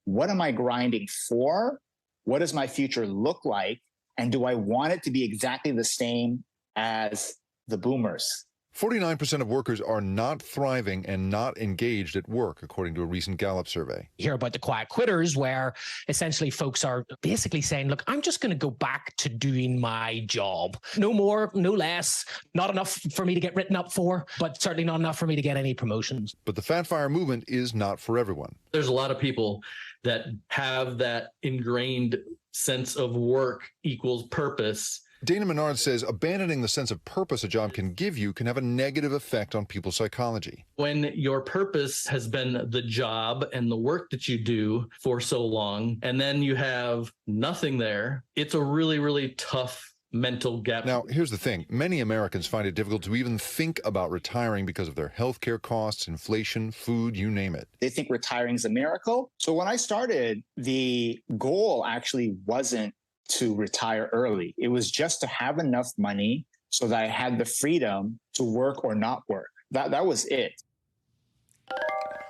Speaker 20: what am I grinding for? What does my future look like? And do I want it to be exactly the same as the boomers?
Speaker 19: 49% of workers are not thriving and not engaged at work, according to a recent Gallup survey.
Speaker 21: You hear about the quiet quitters, where essentially folks are basically saying, look, I'm just going to go back to doing my job. No more, no less, not enough for me to get written up for, but certainly not enough for me to get any promotions.
Speaker 19: But the fat fire movement is not for everyone.
Speaker 2: There's a lot of people that have that ingrained sense of work equals purpose.
Speaker 19: Dana Menard says abandoning the sense of purpose a job can give you can have a negative effect on people's psychology.
Speaker 2: When your purpose has been the job and the work that you do for so long, and then you have nothing there, it's a really, really tough mental gap.
Speaker 19: Now, here's the thing. Many Americans find it difficult to even think about retiring because of their health care costs, inflation, food, you name it.
Speaker 20: They think retiring is a miracle. So when I started, the goal actually wasn't to retire early. It was just to have enough money so that I had the freedom to work or not work. That was it.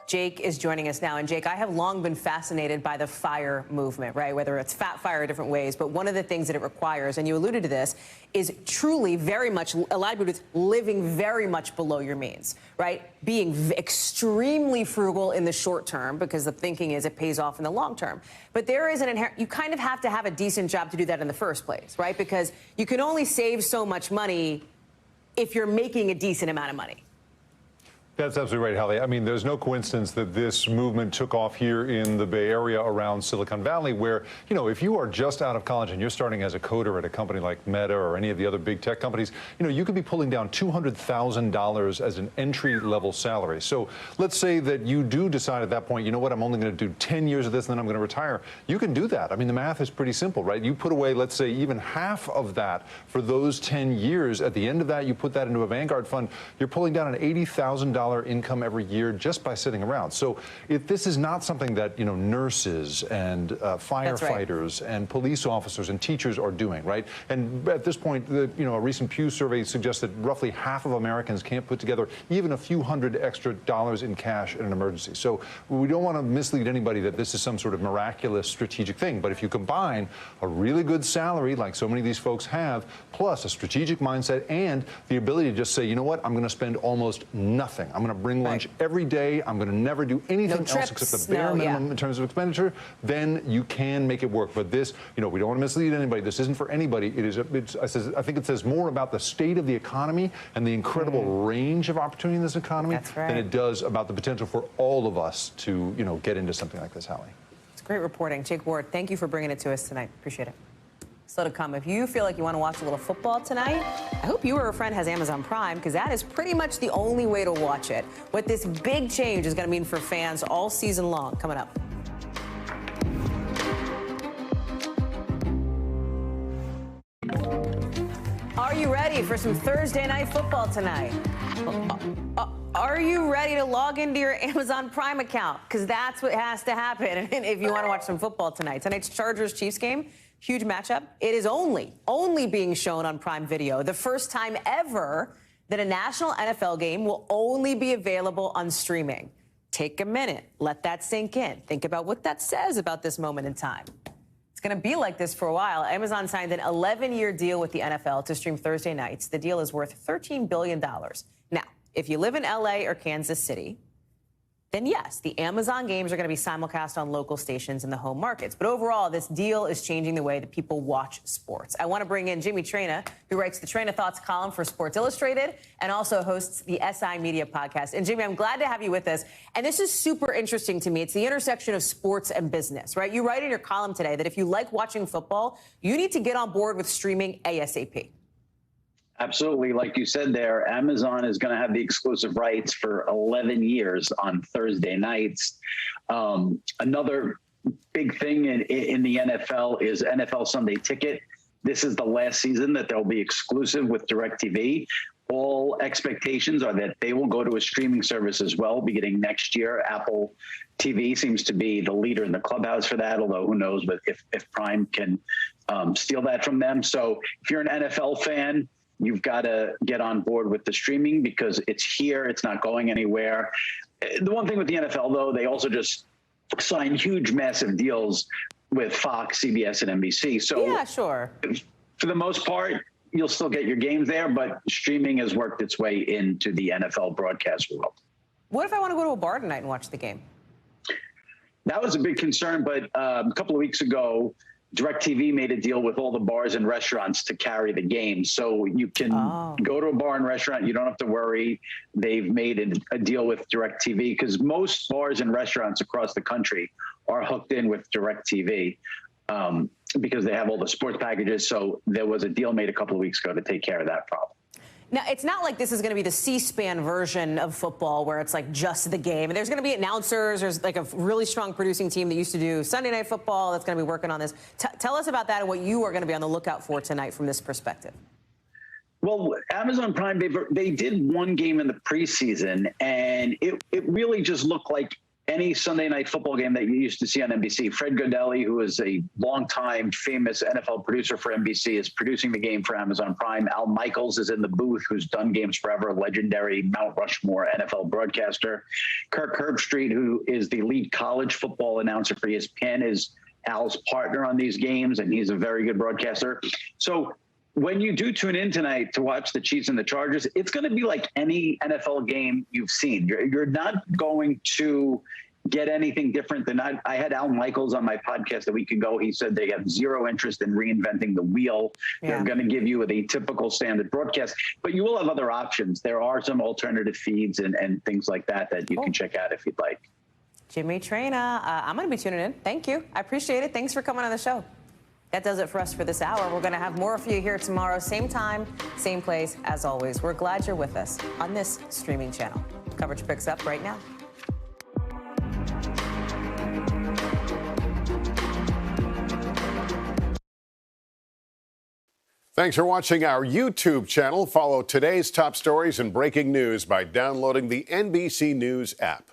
Speaker 1: Jake is joining us now. And Jake, I have long been fascinated by the FIRE movement, right? Whether it's fat fire or different ways. But one of the things that it requires, and you alluded to this, is truly very much aligned with living very much below your means, right? Being extremely frugal in the short term, because the thinking is it pays off in the long term. But there is an inherent, you kind of have to have a decent job to do that in the first place, right? Because you can only save so much money if you're making a decent amount of money.
Speaker 22: That's absolutely right, Hallie. I mean, there's no coincidence that this movement took off here in the Bay Area around Silicon Valley, where, you know, if you are just out of college and you're starting as a coder at a company like Meta or any of the other big tech companies, you know, you could be pulling down $200,000 as an entry-level salary. So let's say that you do decide at that point, you know what, I'm only going to do 10 years of this and then I'm going to retire. You can do that. I mean, the math is pretty simple, right? You put away, let's say, even half of that for those 10 years. At the end of that, you put that into a Vanguard fund. You're pulling down an $80,000 income every year just by sitting around. So if this is not something that, you know, nurses and firefighters and police officers and teachers are doing, right? And at this point, you know, a recent Pew survey suggests that roughly half of Americans can't put together even a few hundred extra dollars in cash in an emergency. So we don't want to mislead anybody that this is some sort of miraculous strategic thing. But if you combine a really good salary, like so many of these folks have, plus a strategic mindset and the ability to just say, you know what, I'm going to spend almost nothing. I'm going to bring lunch every day. I'm going to never do anything else except the bare minimum in terms of expenditure. Then you can make it work. But this, you know, we don't want to mislead anybody. This isn't for anybody. It is. I think it says more about the state of the economy and the incredible range of opportunity in this economy than it does about the potential for all of us to, you know, get into something like this, Hallie.
Speaker 1: It's great reporting. Jake Ward, thank you for bringing it to us tonight. Appreciate it. Still to come. If you feel like you want to watch a little football tonight, I hope you or a friend has Amazon Prime, because that is pretty much the only way to watch it. What this big change is going to mean for fans all season long. Coming up. Are you ready for some Thursday night football tonight? Are you ready to log into your Amazon Prime account? Because that's what has to happen if you want to watch some football tonight. Tonight's Chargers-Chiefs game. Huge matchup. It is only being shown on Prime Video. The first time ever that a national NFL game will only be available on streaming. Take a minute. Let that sink in. Think about what that says about this moment in time. It's going to be like this for a while. Amazon signed an 11-year deal with the NFL to stream Thursday nights. The deal is worth $13 billion. Now, if you live in L.A. or Kansas City, then yes, the Amazon games are going to be simulcast on local stations in the home markets. But overall, this deal is changing the way that people watch sports. I want to bring in Jimmy Traina, who writes the Train of Thoughts column for Sports Illustrated and also hosts the SI Media podcast. And Jimmy, I'm glad to have you with us. And this is super interesting to me. It's the intersection of sports and business, right? You write in your column today that if you like watching football, you need to get on board with streaming ASAP.
Speaker 3: Absolutely. Like you said there, Amazon is going to have the exclusive rights for 11 years on Thursday nights. Another big thing in the NFL is NFL Sunday Ticket. This is the last season that they'll be exclusive with DirecTV. All expectations are that they will go to a streaming service as well beginning next year. Apple TV seems to be the leader in the clubhouse for that, although who knows if Prime can steal that from them. So if you're an NFL fan, you've got to get on board with the streaming because it's here. It's not going anywhere. The one thing with the NFL, though, they also just signed huge, massive deals with Fox, CBS, and NBC. So
Speaker 1: yeah, sure.
Speaker 3: For the most part, you'll still get your games there, but streaming has worked its way into the NFL broadcast world.
Speaker 1: What if I want to go to a bar tonight and watch the game?
Speaker 3: That was a big concern, but a couple of weeks ago, DirecTV made a deal with all the bars and restaurants to carry the game. So you can go to a bar and restaurant. You don't have to worry. They've made a deal with DirecTV because most bars and restaurants across the country are hooked in with DirecTV because they have all the sports packages. So there was a deal made a couple of weeks ago to take care of that problem.
Speaker 1: Now, it's not like this is going to be the C-SPAN version of football where it's like just the game. There's going to be announcers. There's like a really strong producing team that used to do Sunday Night Football that's going to be working on this. Tell us about that and what you are going to be on the lookout for tonight from this perspective.
Speaker 3: Well, Amazon Prime, they did one game in the preseason, and it really just looked like any Sunday Night Football game that you used to see on NBC. Fred Godelli, who is a longtime famous NFL producer for NBC, is producing the game for Amazon Prime. Al Michaels is in the booth, who's done games forever, legendary Mount Rushmore NFL broadcaster. Kirk Herbstreit, who is the lead college football announcer for ESPN, is Al's partner on these games, and he's a very good broadcaster. So when you do tune in tonight to watch the Chiefs and the Chargers, it's going to be like any NFL game you've seen. You're not going to get anything different than I had Al Michaels on my podcast a week ago. He said they have zero interest in reinventing the wheel. Yeah. They're going to give you a typical standard broadcast, but you will have other options. There are some alternative feeds and things like that you can check out if you'd like.
Speaker 1: Jimmy Traina, I'm going to be tuning in. Thank you. I appreciate it. Thanks for coming on the show. That does it for us for this hour. We're going to have more for you here tomorrow, same time, same place, as always. We're glad you're with us on this streaming channel. Coverage picks up right now.
Speaker 5: Thanks for watching our YouTube channel. Follow today's top stories and breaking news by downloading the NBC News app.